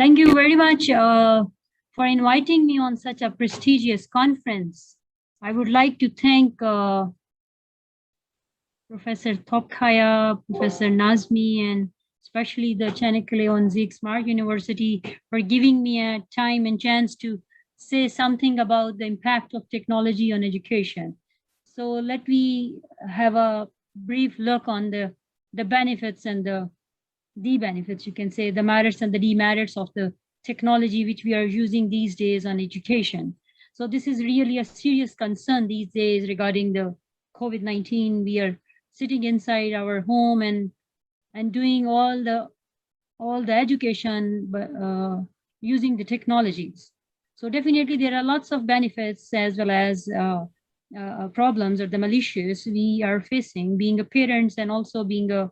Thank you very much for inviting me on such a prestigious conference. I would like to thank Professor Topkaya, Professor Nazmi, and especially the Çanakkale on Smart University for giving me a time and chance to say something about the impact of technology on education. So let me have a brief look on the benefits and the benefits, you can say, the merits and the demerits of the technology which we are using these days on education. So this is really a serious concern these days regarding the COVID-19. We are sitting inside our home and doing all the education using the technologies. So definitely there are lots of benefits as well as problems or the malicious we are facing, being a parent and also being a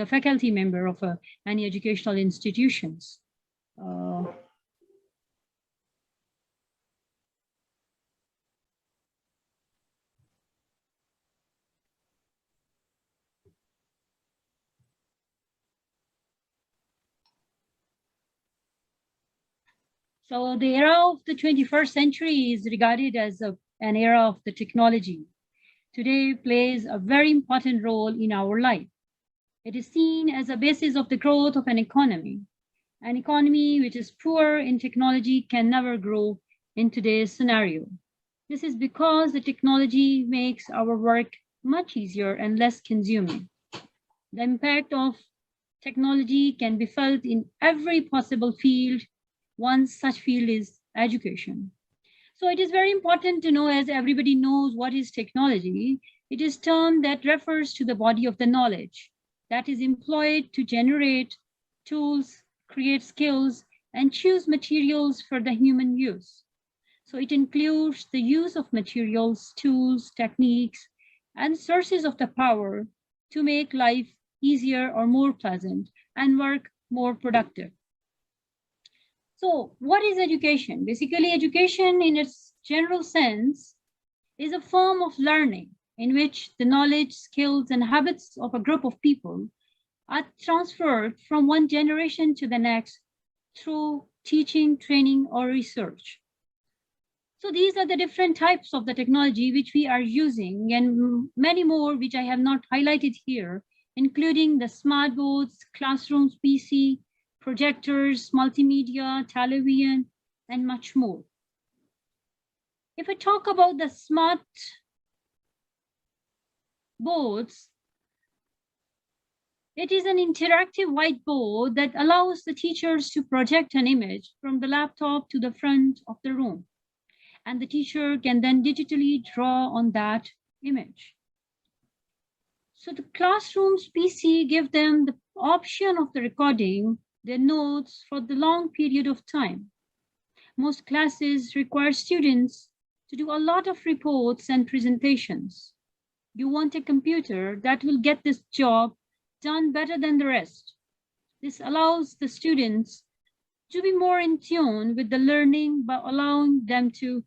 faculty member of any educational institutions. So the era of the 21st century is regarded as an era of the technology. Today plays a very important role in our life. It is seen as a basis of the growth of an economy. An economy which is poor in technology can never grow in today's scenario. This is because the technology makes our work much easier and less consuming. The impact of technology can be felt in every possible field. One such field is education. So it is very important to know, as everybody knows what is technology, it is a term that refers to the body of the knowledge that is employed to generate tools, create skills, and choose materials for the human use. So it includes the use of materials, tools, techniques, and sources of the power to make life easier or more pleasant and work more productive. So what is education? Basically, education in its general sense is a form of learning in which the knowledge, skills, and habits of a group of people are transferred from one generation to the next through teaching, training, or research. So these are the different types of the technology which we are using, and many more which I have not highlighted here, including the smart boards, classrooms, PC, projectors, multimedia, television, and much more. If I talk about the smart boards, it is an interactive whiteboard that allows the teachers to project an image from the laptop to the front of the room. And the teacher can then digitally draw on that image. So the classroom's PC give them the option of the recording their notes for the long period of time. Most classes require students to do a lot of reports and presentations. You want a computer that will get this job done better than the rest. This allows the students to be more in tune with the learning by allowing them to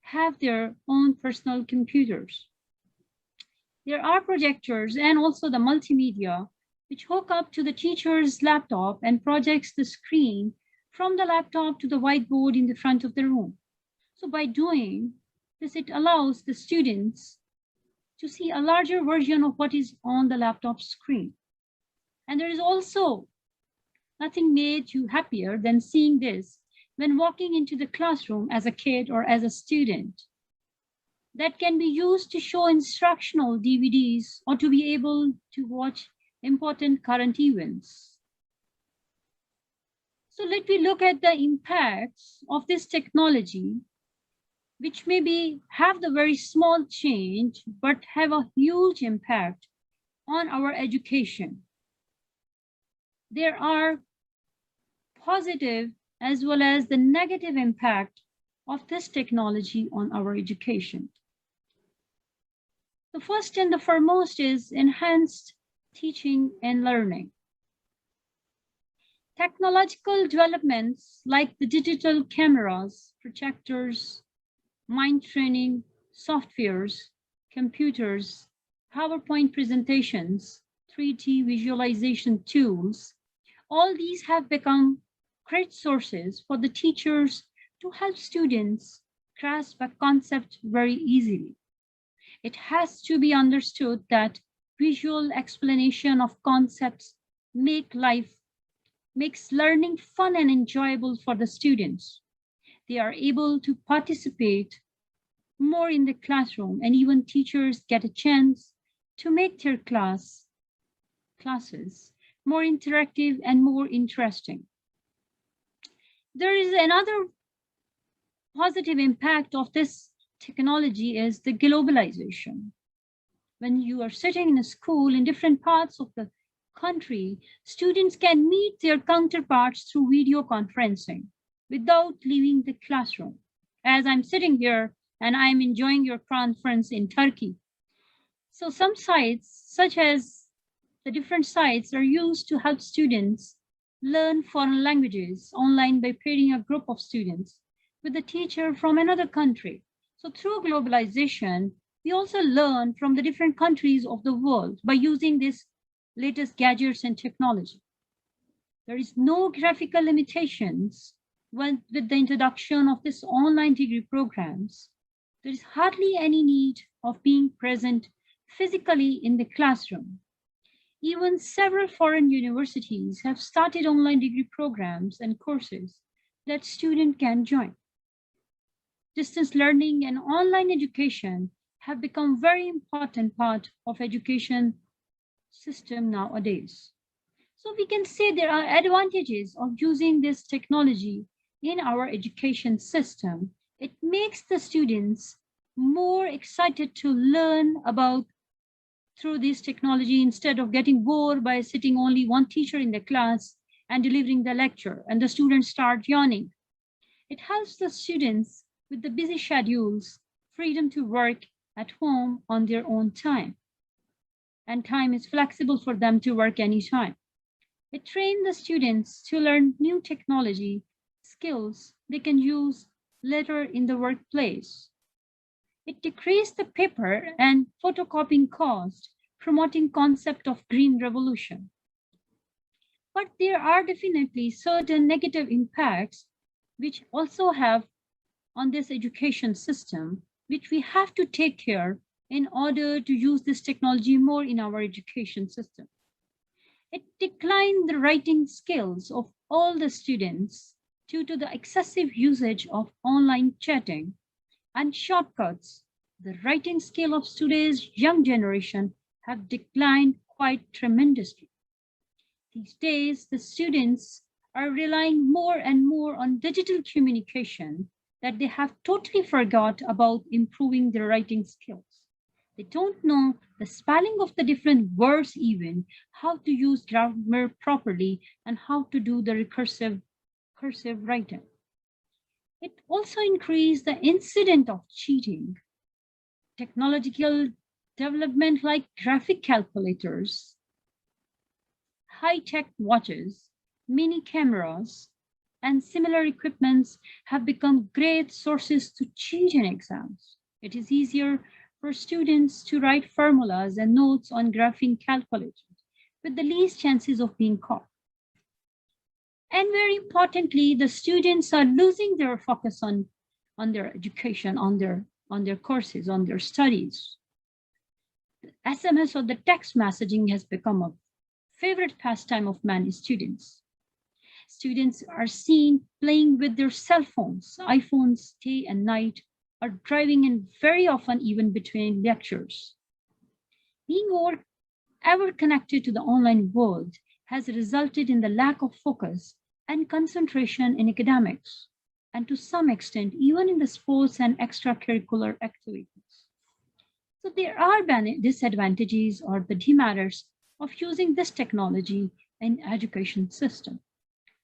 have their own personal computers. There are projectors and also the multimedia which hook up to the teacher's laptop and projects the screen from the laptop to the whiteboard in the front of the room. So by doing this, it allows the students to see a larger version of what is on the laptop screen. And there is also nothing made you happier than seeing this when walking into the classroom as a kid or as a student. That can be used to show instructional DVDs or to be able to watch important current events. So let me look at the impacts of this technology, which maybe have the very small change, but have a huge impact on our education. There are positive as well as the negative impact of this technology on our education. The first and the foremost is enhanced teaching and learning. Technological developments like the digital cameras, projectors, mind training softwares, computers, PowerPoint presentations, 3D visualization tools, all these have become great sources for the teachers to help students grasp a concept very easily. It has to be understood that visual explanation of concepts makes learning fun and enjoyable for the students. They are able to participate more in the classroom, and even teachers get a chance to make their classes more interactive and more interesting. There is another positive impact of this technology is the globalization. When you are sitting in a school in different parts of the country, students can meet their counterparts through video conferencing without leaving the classroom. As I'm sitting here and I'm enjoying your conference in Turkey. So some sites, such as the different sites, are used to help students learn foreign languages online by pairing a group of students with a teacher from another country. So through globalization, we also learn from the different countries of the world by using these latest gadgets and technology. There is no graphical limitations with the introduction of this online degree programs. There is hardly any need of being present physically in the classroom. Even several foreign universities have started online degree programs and courses that students can join. Distance learning and online education have become a very important part of education system nowadays. So we can say there are advantages of using this technology in our education system. It makes the students more excited to learn about through this technology instead of getting bored by sitting only one teacher in the class and delivering the lecture and the students start yawning. It helps the students with the busy schedules, freedom to work at home on their own time. And time is flexible for them to work anytime. It trains the students to learn new technology skills they can use later in the workplace. It decreased the paper and photocopying cost, promoting concept of green revolution. But there are definitely certain negative impacts which also have on this education system, which we have to take care in order to use this technology more in our education system. It declined the writing skills of all the students due to the excessive usage of online chatting and shortcuts. The writing skill of today's young generation have declined quite tremendously. These days, the students are relying more and more on digital communication that they have totally forgot about improving their writing skills. They don't know the spelling of the different words even, how to use grammar properly, and how to do the cursive writing. It also increased the incident of cheating. Technological development like graphic calculators, high-tech watches, mini cameras, and similar equipments have become great sources to cheat in exams. It is easier for students to write formulas and notes on graphing calculators with the least chances of being caught. And very importantly, the students are losing their focus on their education, on their courses, on their studies. The SMS or the text messaging has become a favorite pastime of many students. Students are seen playing with their cell phones, iPhones, day and night, or driving, and very often even between lectures. Being ever connected to the online world has resulted in the lack of focus and concentration in academics, and to some extent, even in the sports and extracurricular activities. So there are disadvantages or the demerits of using this technology in education system.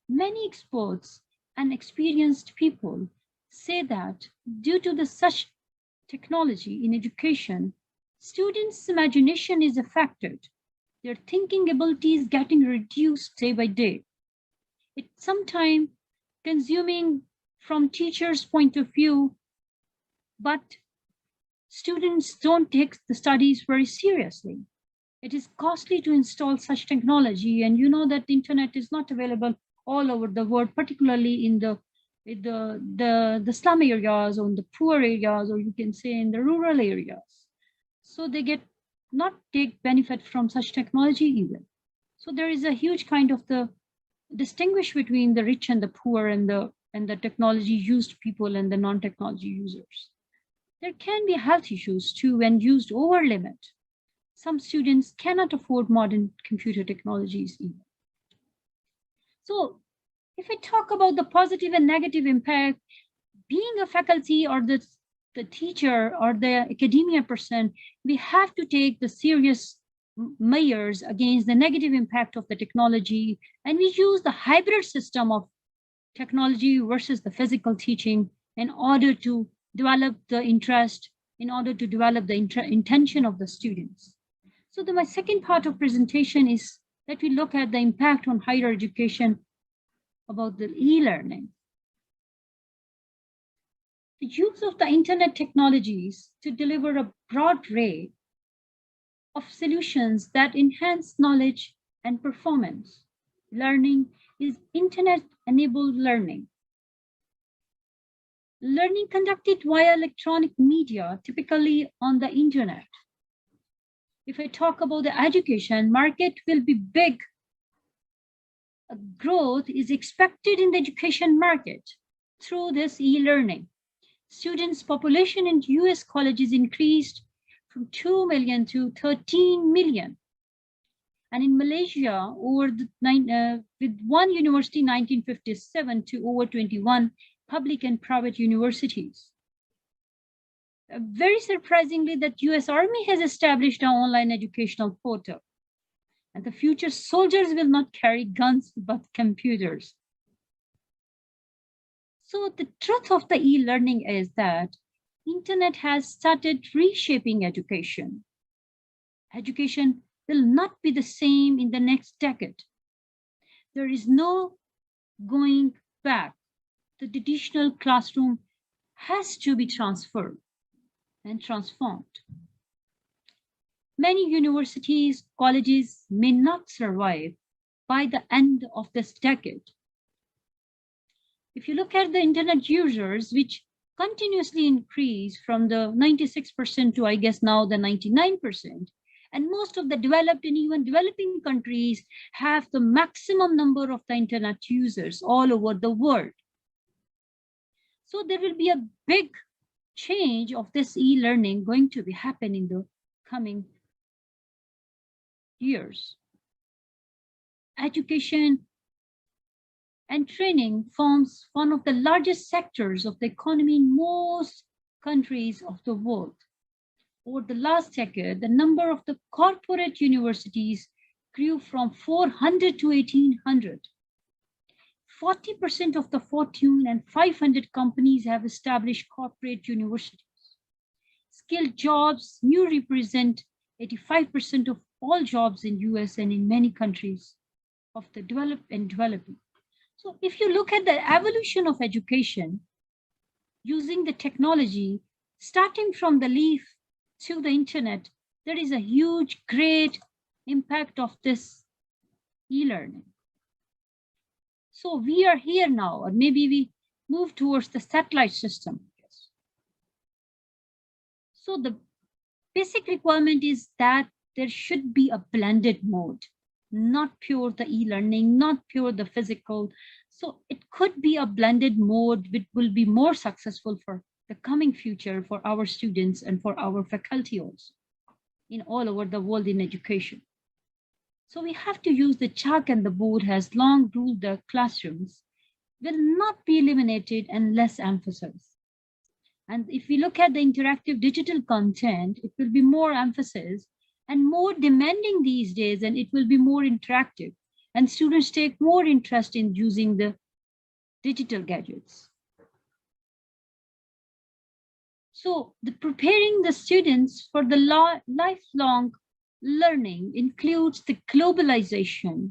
Many experts and experienced people say that due to such technology in education, students' imagination is affected. Their thinking ability is getting reduced day by day. It's sometimes consuming from teachers' point of view, but students don't take the studies very seriously. It is costly to install such technology, and you know that the internet is not available all over the world, particularly in the slum areas or in the poor areas, or you can say in the rural areas. So they get not take benefit from such technology even. So there is a huge kind of the distinguish between the rich and the poor and the technology used people and the non-technology users. There can be health issues too when used over limit. Some students cannot afford modern computer technologies even. So if we talk about the positive and negative impact, being a faculty or the teacher or the academia person, we have to take the serious measures against the negative impact of the technology. And we use the hybrid system of technology versus the physical teaching in order to develop the interest, in order to develop the intention of the students. So my second part of presentation is that we look at the impact on higher education about the e-learning. The use of the internet technologies to deliver a broad array of solutions that enhance knowledge and performance. Learning is internet-enabled learning. Learning conducted via electronic media, typically on the internet. If I talk about the education market will be big. Growth is expected in the education market through this e-learning. Students' population in US colleges increased from 2 million to 13 million. And in Malaysia, with one university in 1957 to over 21 public and private universities. Very surprisingly, that US Army has established an online educational portal. And the future soldiers will not carry guns, but computers. So the truth of the e-learning is that internet has started reshaping education. Education will not be the same in the next decade. There is no going back. The traditional classroom has to be transferred and transformed. Many universities, colleges may not survive by the end of this decade. If you look at the internet users, which continuously increase from the 96% to, I guess, now the 99%, and most of the developed and even developing countries have the maximum number of the internet users all over the world. So there will be a big change of this e-learning going to be happening in the coming years. Education and training forms one of the largest sectors of the economy in most countries of the world. Over the last decade, the number of the corporate universities grew from 400 to 1,800. 40% of the Fortune and 500 companies have established corporate universities. Skilled jobs now represent 85% of all jobs in US and in many countries of the developed and developing. So if you look at the evolution of education using the technology, starting from the leaf to the internet, there is a huge, great impact of this e-learning. So we are here now, or maybe we move towards the satellite system. Yes. So the basic requirement is that there should be a blended mode, not pure the e-learning, not pure the physical. So it could be a blended mode which will be more successful for the coming future for our students and for our faculty also in all over the world in education. So we have to use the chalk and the board has long ruled the classrooms will not be eliminated and less emphasized. And if we look at the interactive digital content, it will be more emphasis and more demanding these days, and it will be more interactive. And students take more interest in using the digital gadgets. So preparing the students for the lifelong learning includes the globalization,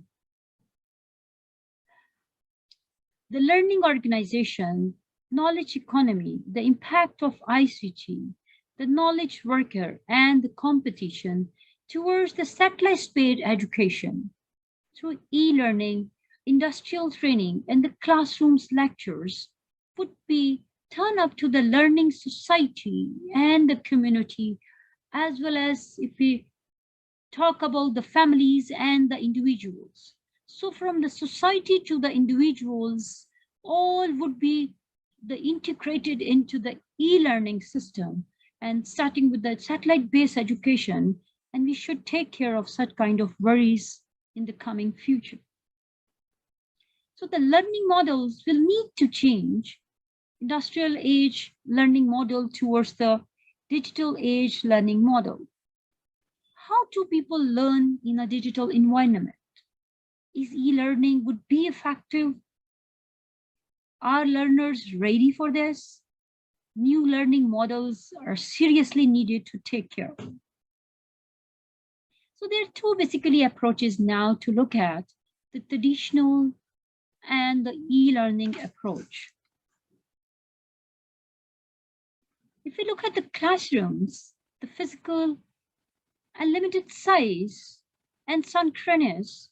the learning organization, knowledge economy, the impact of ICT, the knowledge worker, and the competition towards the satellite-based education through e-learning industrial training and the classroom's lectures would be turned up to the learning society and the community, as well as if we talk about the families and the individuals. So from the society to the individuals, all would be integrated into the e-learning system, and starting with the satellite-based education, and we should take care of such kind of worries in the coming future. So the learning models will need to change, industrial age learning model towards the digital age learning model. How do people learn in a digital environment? Is e-learning would be effective? Are learners ready for this? New learning models are seriously needed to take care of. So there are two basically approaches now to look at, the traditional and the e-learning approach. If we look at the classrooms, the physical and limited size and synchronous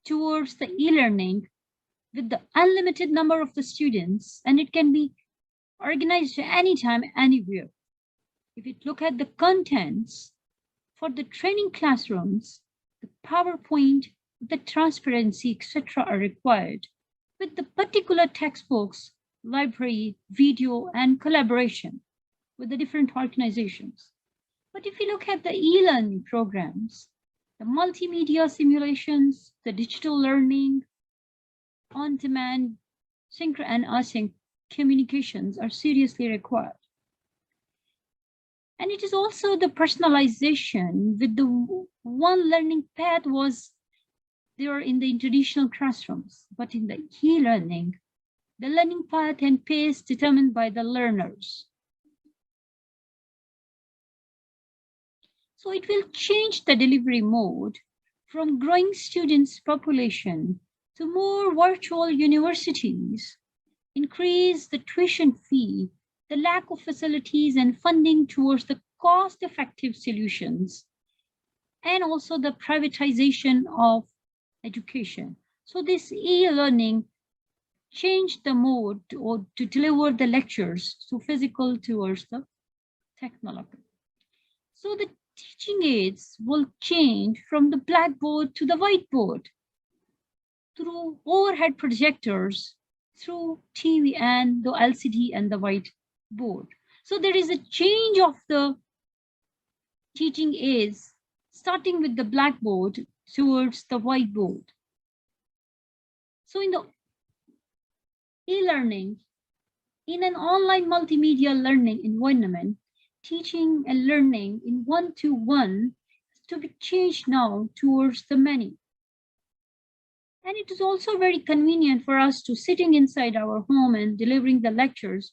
towards the e-learning with the unlimited number of the students, and it can be organized anytime, anywhere. If you look at the contents for the training classrooms, the PowerPoint, the transparency, etc. are required with the particular textbooks, library, video, and collaboration with the different organizations. But if you look at the e-learning programs, the multimedia simulations, the digital learning, on-demand, synchro and async communications are seriously required. And it is also the personalization with the one learning path was there in the traditional classrooms, but in the e-learning, the learning path and pace determined by the learners. So it will change the delivery mode from growing students population to more virtual universities, increase the tuition fee, the lack of facilities and funding towards the cost-effective solutions, and also the privatization of education. So this e-learning changed the mode or to deliver the lectures, so physical towards the technological. So the teaching aids will change from the blackboard to the whiteboard through overhead projectors, through TV and the LCD and the whiteboard. So there is a change of the teaching aids starting with the blackboard towards the whiteboard. So in the e-learning, in an online multimedia learning environment, teaching and learning in one-to-one to be changed now towards the many. And it is also very convenient for us to sitting inside our home and delivering the lectures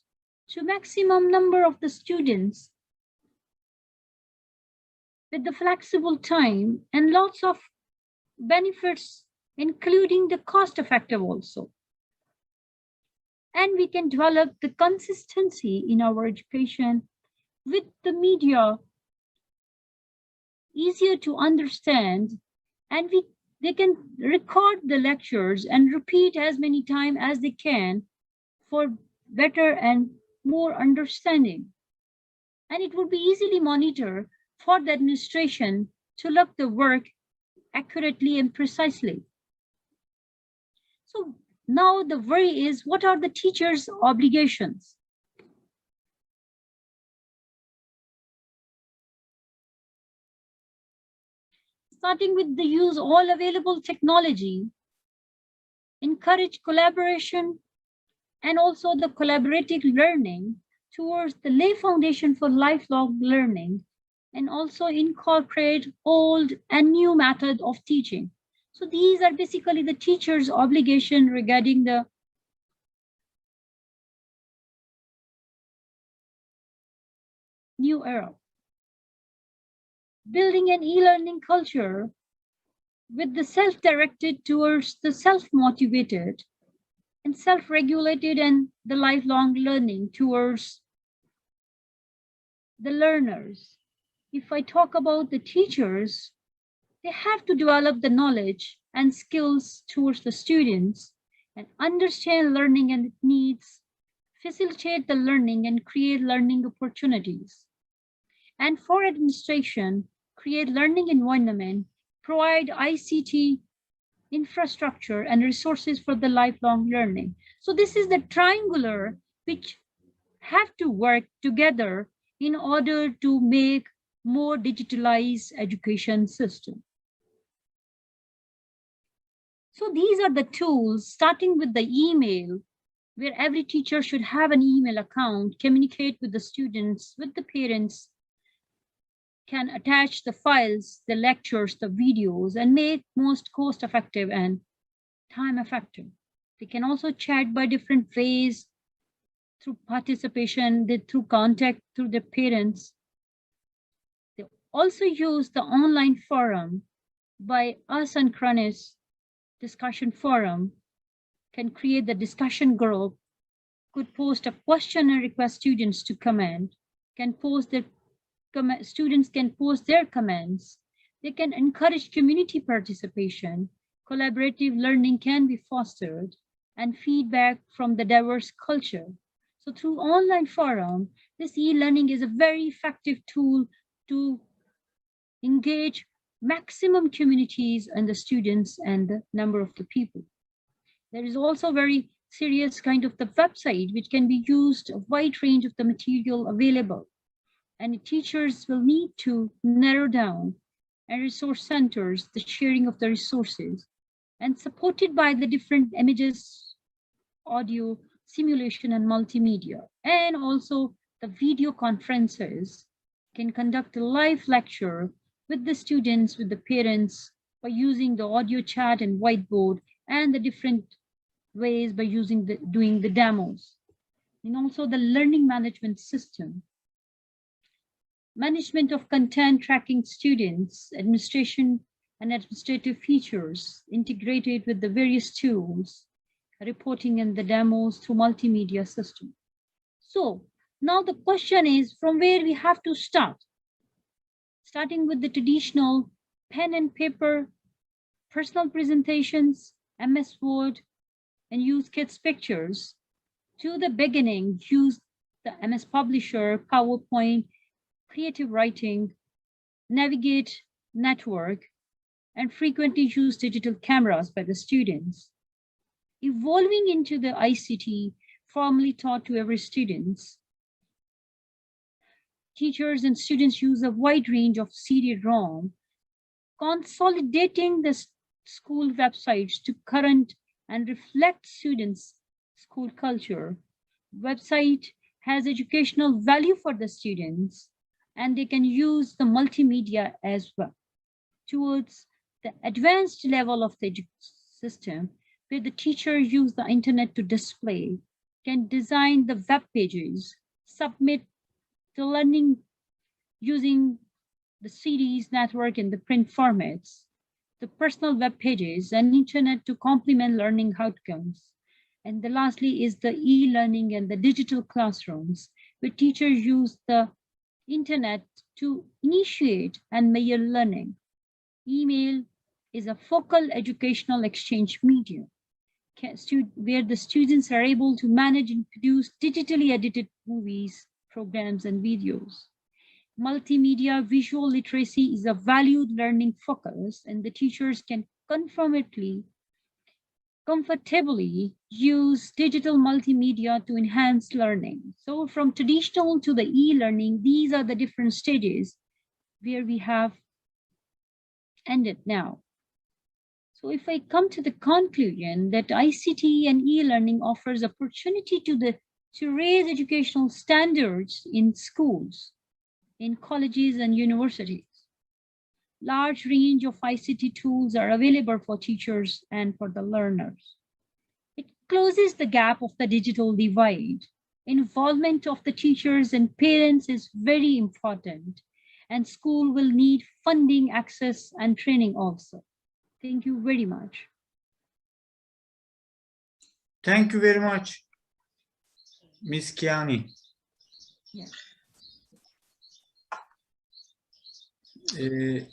to maximum number of the students with the flexible time and lots of benefits, including the cost effective also. And we can develop the consistency in our education with the media easier to understand, and they can record the lectures and repeat as many times as they can for better and more understanding. And it would be easily monitored for the administration to look the work accurately and precisely. So now the worry is, what are the teachers' obligations? Starting with the use all available technology, encourage collaboration, and also the collaborative learning towards the lay foundation for lifelong learning, and also incorporate old and new method of teaching. So these are basically the teacher's obligation regarding the new era. Building an e-learning culture with the self-directed towards the self-motivated and self-regulated, and the lifelong learning towards the learners. If I talk about the teachers, they have to develop the knowledge and skills towards the students, and understand learning and its needs, facilitate the learning and create learning opportunities. And for administration, create learning environment, provide ICT infrastructure and resources for the lifelong learning. So this is the triangular which have to work together in order to make more digitalized education system. So these are the tools, starting with the email, where every teacher should have an email account, communicate with the students, with the parents, can attach the files, the lectures, the videos, and make most cost-effective and time-effective. They can also chat by different ways, through participation, through contact, through their parents. They also use the online forum by asynchronous discussion forum, can create the discussion group, could post a question and request students to comment, can post their students can post their comments. They can encourage community participation. Collaborative learning can be fostered, and feedback from the diverse culture. So through online forum, this e-learning is a very effective tool to engage maximum communities and the students and the number of the people. There is also very serious kind of the website which can be used, a wide range of the material available. And teachers will need to narrow down and resource centers, the sharing of the resources, and supported by the different images, audio, simulation, and multimedia. And also the video conferences can conduct a live lecture with the students, with the parents, by using the audio chat and whiteboard, and the different ways by doing the demos. And also the learning management system. Management of content, tracking students, administration and administrative features integrated with the various tools, reporting and the demos through multimedia system. So now the question is from where we have to start. Starting with the traditional pen and paper, personal presentations, MS Word, and use kids' pictures, to the beginning, use the MS Publisher, PowerPoint, creative writing, navigate network, and frequently use digital cameras by the students. Evolving into the ICT formally taught to every student. Teachers and students use a wide range of CD-ROM, consolidating the school websites to current and reflect students' school culture. Website has educational value for the students, and they can use the multimedia as well towards the advanced level of the system, where the teacher use the internet to display, can design the web pages, submit the learning using the CDs, network, and the print formats, the personal web pages and internet to complement learning outcomes. And the lastly is the e-learning and the digital classrooms, where teachers use the internet to initiate and measure learning. Email is a focal educational exchange medium where the students are able to manage and produce digitally edited movies, programs, and videos. Multimedia visual literacy is a valued learning focus, and the teachers can comfortably use digital multimedia to enhance learning. So from traditional to the e-learning, these are the different stages where we have ended now. So if I come to the conclusion that ICT and e-learning offers opportunity to raise educational standards in schools, in colleges and universities. Large range of ICT tools are available for teachers and for the learners. It closes the gap of the digital divide. Involvement of the teachers and parents is very important, and school will need funding, access, and training also. Thank you very much. Thank you very much, Ms. Kiani. Yes.